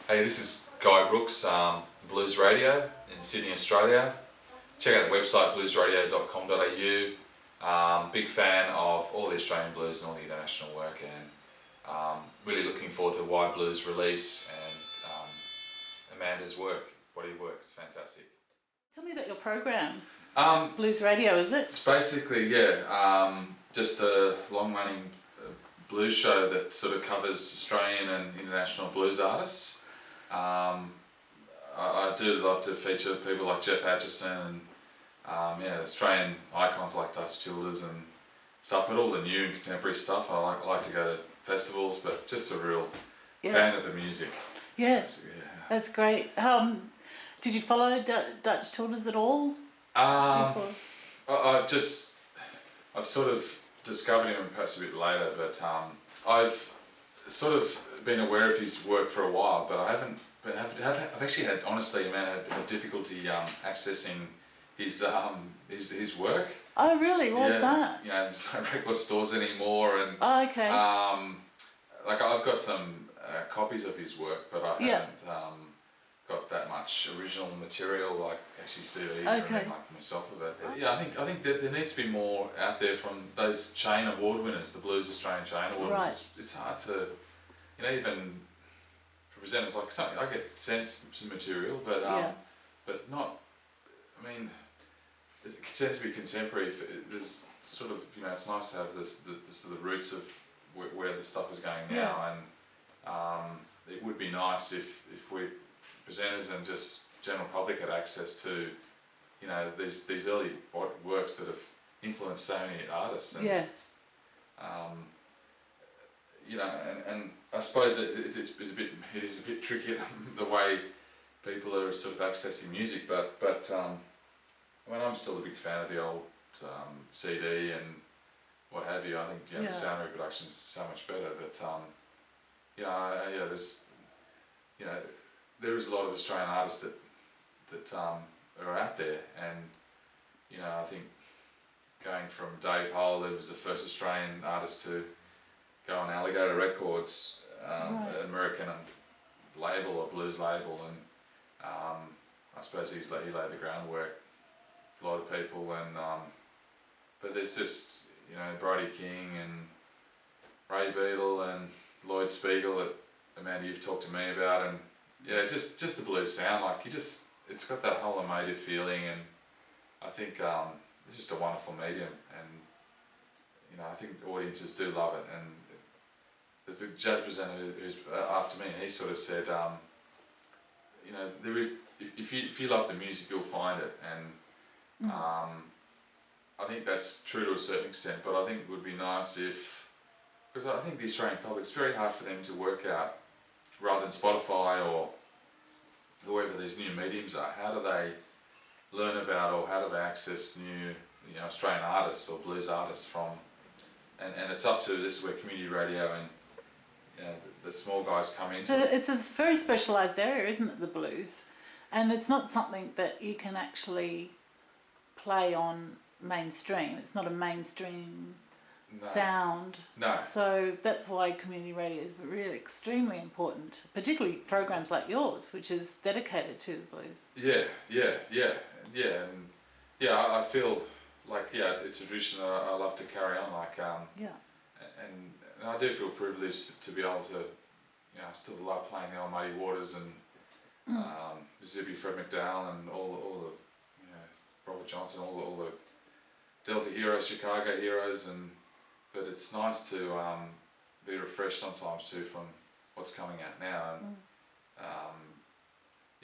Hey, this is Guy Brookes, Bluesradio in Sydney, Australia. Check out the website bluesradio.com.au. Big fan of all the Australian blues and all the international work, and really looking forward to Why Blues release and Amanda's work, body of work. It's fantastic. Tell me about your program. Um, Bluesradio, is it? It's basically, just a long-running blues show that sort of covers Australian and international blues artists. I do love to feature people like Jeff Atchison and Australian icons like Dutch Childers and stuff, but all the new and contemporary stuff. I like to go to festivals, but just a real fan of the music. Yeah, that's great. Did you follow Dutch Childers at all? I've sort of discovered him perhaps a bit later, but I've sort of been aware of his work for a while, but I haven't. But I've actually had, honestly, had difficulty accessing his work. Oh, really? What's that? There's no record stores anymore, and okay. like I've got some copies of his work, but I haven't got that much original material, like actually CDs or anything like myself of it. Yeah, I think that there needs to be more out there from those chain award winners, the Blues Australian chain award winners. It's hard to, even for presenters like something. I get sent some material, but not. I mean, it tends to be contemporary. There's sort of it's nice to have the roots of where the stuff is going now, and it would be nice if we presenters and just general public had access to these early works that have influenced so many artists. And, and I suppose it is a bit tricky the way people are sort of accessing music, but I'm still a big fan of the old CD and what have you. I think the sound reproduction is so much better. But there is a lot of Australian artists that are out there, and I think going from Dave Hull, who was the first Australian artist to go on Alligator Records, an American label or blues label, and I suppose he laid the groundwork for a lot of people, and but there's just Brody King and Ray Beadle and Lloyd Spiegel that Amanda you've talked to me about, and just the blues sound, it's got that whole emotive feeling, and I think it's just a wonderful medium, and I think audiences do love it. And there's a jazz presenter who's after me, and he sort of said, there is if you love the music, you'll find it, and I think that's true to a certain extent. But I think it would be nice because I think the Australian public, it's very hard for them to work out, rather than Spotify or whoever these new mediums are, how do they learn about or how do they access new Australian artists or blues artists from, and it's up to, this is where community radio and the small guys come in. So it's a very specialised area, isn't it, the blues? And it's not something that you can actually play on mainstream. It's not a mainstream sound. No. So that's why community radio is really extremely important, particularly programs like yours, which is dedicated to the blues. And I feel like it's a tradition that I love to carry on. And I do feel privileged to be able to, I still love playing the old Muddy Waters and Mississippi Fred McDowell and all the Robert Johnson, all the Delta heroes, Chicago heroes, but it's nice to be refreshed sometimes too from what's coming out now, and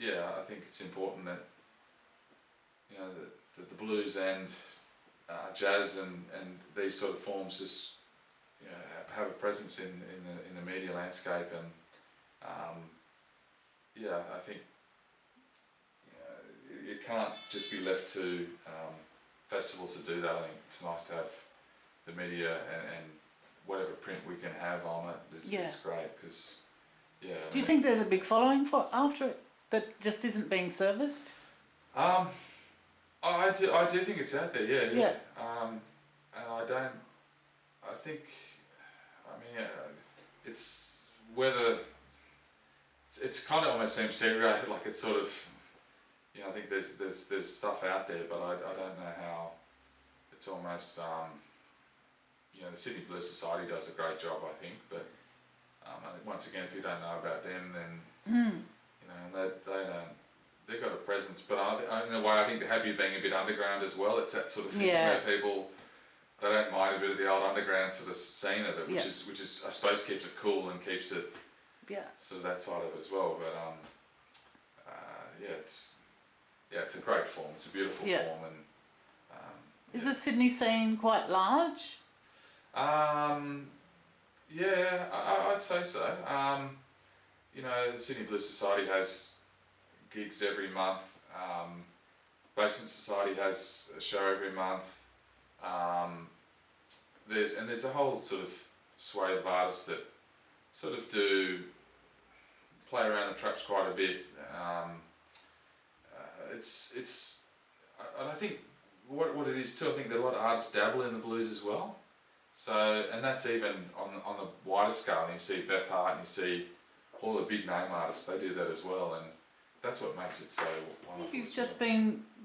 I think it's important that that the blues and jazz and these sort of forms just have a presence in the media landscape, and I think it can't just be left to festivals to do that. I think it's nice to have the media and whatever print we can have on it. It's great because Do you think there's a big following after it that just isn't being serviced? I do think it's out there. And it's whether it's kind of almost seems segregated, like it's sort of, you know, I think there's stuff out there, but I don't know how. It's almost, you know, the Sydney Blues Society does a great job, I think, but I think once again, if you don't know about them, then you know, they've got a presence. But in a way, I think they're happy being a bit underground as well. It's that sort of thing where people, they don't mind a bit of the old underground sort of scene of it, which is I suppose keeps it cool and keeps it sort of that side of it as well. But it's a great form. It's a beautiful form, and is the Sydney scene quite large? Yeah, I'd say so. You know, the Sydney Blues Society has gigs every month. Basement Society has a show every month. There's a whole sort of swathe of artists that sort of do play around the traps quite a bit. I think what it is too. I think that a lot of artists dabble in the blues as well. So, and that's even on the wider scale. You see Beth Hart and you see all the big name artists. They do that as well, and that's what makes it so wonderful. You've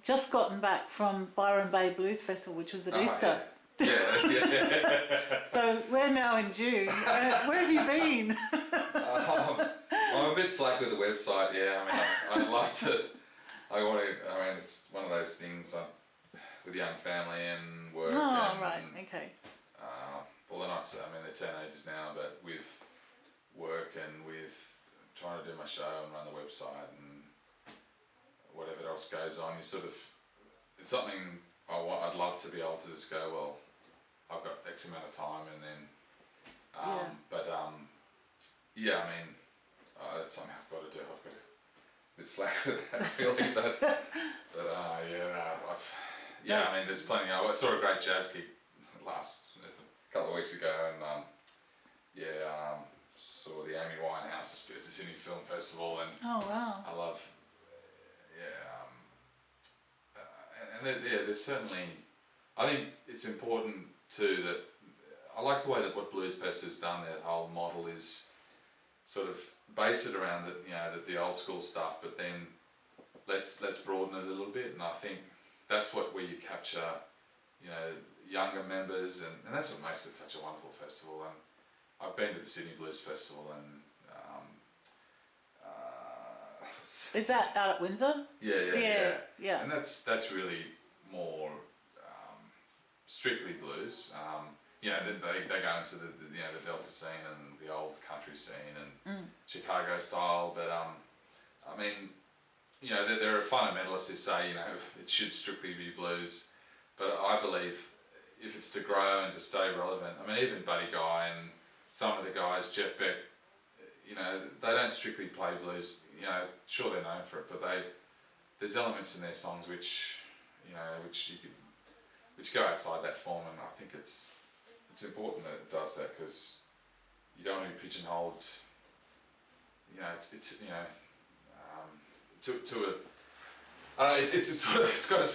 just gotten back from Byron Bay Blues Festival, which was at Easter. Yeah. So we're now in June. Where have you been? I'm a bit slack with the website. Yeah, I mean, I'd love to. I mean, it's one of those things with young family and work. Oh, right. Okay. Well, they're not. I mean, they're teenagers now, but with work and with trying to do my show and run the website and whatever else goes on, you sort of, it's something I'd love to be able to just go, well, I've got X amount of time, and then I mean, that's something I've got to do. I've got a bit slack with that feeling, but I mean, there's plenty. I saw a great jazz gig a couple of weeks ago, and saw the Amy Winehouse. It's a Sydney Film Festival, and oh wow, I love, there's certainly, I think it's important too that I like the way that what Bluesfest has done. Their whole model is sort of base it around the old school stuff, but then let's broaden it a little bit, and I think that's where you capture, you know, younger members, and that's what makes it such a wonderful festival. And I've been to the Sydney Blues Festival, and is that out at Windsor? Yeah. And that's really more strictly blues. You know, they go into the Delta scene and the old country scene and Chicago style, but I mean, you know, there are fundamentalists who say, you know, it should strictly be blues, but I believe if it's to grow and to stay relevant, I mean, even Buddy Guy and some of the guys, Jeff Beck, you know, they don't strictly play blues. You know, sure they're known for it, but there's elements in their songs which go outside that form, and I think it's important that it does that, because you don't want to be pigeonholed. You know, it's you know, to a. I don't know, it's got its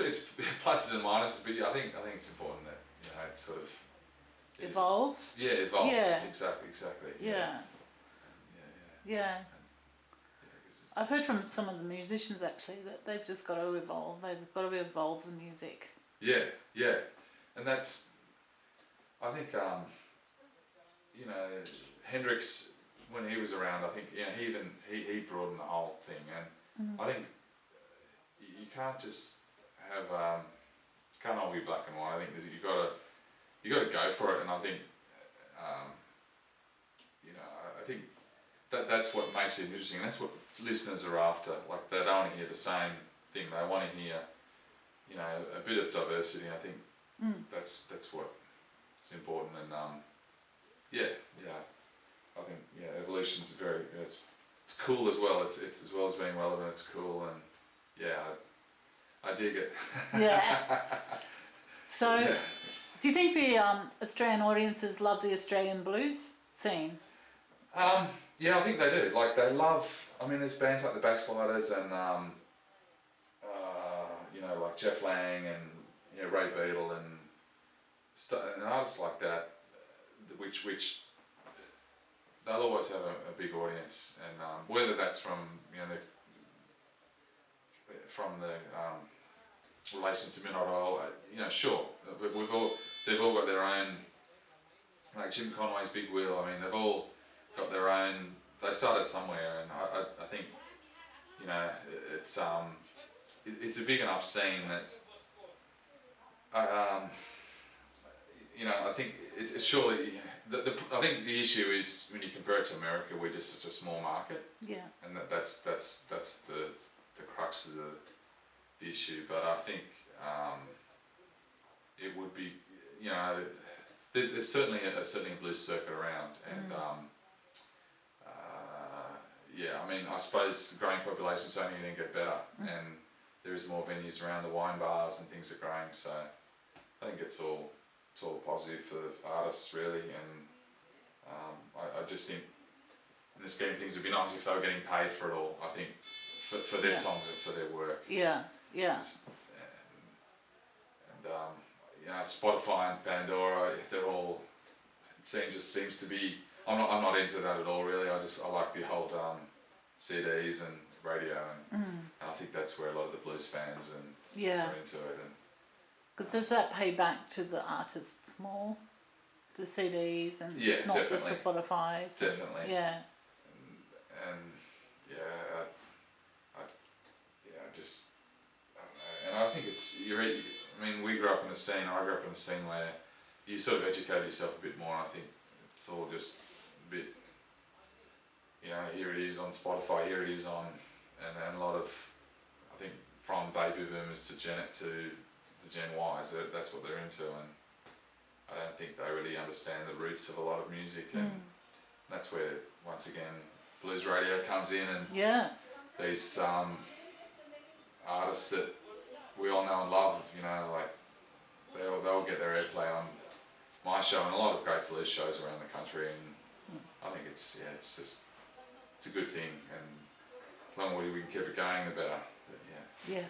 pluses and minuses, but I think it's important that, you know, it sort of evolves. Evolves. Yeah. Exactly. Yeah. I've heard from some of the musicians actually that they've just got to evolve. They've got to evolve the music. Yeah, and that's. I think you know, Hendrix, when he was around, I think, you know, he broadened the whole thing, and I think you can't just have can't all be black and white. I think you got to go for it, and I think you know, I think that's what makes it interesting, and that's what listeners are after. Like, they don't want to hear the same thing. They want to hear, you know, a bit of diversity. I think that's what is important, and I think evolution's it's cool as well. It's as well as being relevant, it's cool, and I dig it. Yeah. So, do you think the Australian audiences love the Australian blues scene? Yeah, I think they do. Like, they love. I mean, there's bands like the Backsliders and you know, like Jeff Lang and, you know, Ray Beadle and artists like that, which they'll always have a big audience, and whether that's from the relation to Midnight Oil, sure, but they've all got their own, like Jim Conway's Big Wheel. I mean, they've all got their own. They started somewhere, and I think it's a big enough scene that I think it's surely I think the issue is when you compare it to America, we're just such a small market. Yeah. And that's the crux of the issue. But I think it would be there's certainly a blues circuit around, and I mean, I suppose the growing population's only going to get better, and there is more venues around. The wine bars and things are growing, so I think it's all positive for the artists, really. And I just think in the scheme of things, it'd be nice if they were getting paid for it all. I think for their songs and for their work. Yeah. And Spotify and Pandora, they're all. It just seems to be. I'm not into that at all, really. I like the old CDs and radio, and I think that's where a lot of the blues fans are into it. Because does that pay back to the artists more, the CDs and not definitely. the Spotifys? Definitely. Yeah. And I think I mean, we grew up in a scene. I grew up in a scene where you sort of educate yourself a bit more. And I think it's all just a bit. Here it is on Spotify. Here it is on, and a lot of, I think, from baby boomers to Gen Ys, that's what they're into, and I don't think they really understand the roots of a lot of music, and that's where, once again, Bluesradio comes in, and these artists that we all know and love, like they'll get their airplay on my show and a lot of great blues shows around the country, and I think it's a good thing, and the longer we can keep it going, the better. But, yeah.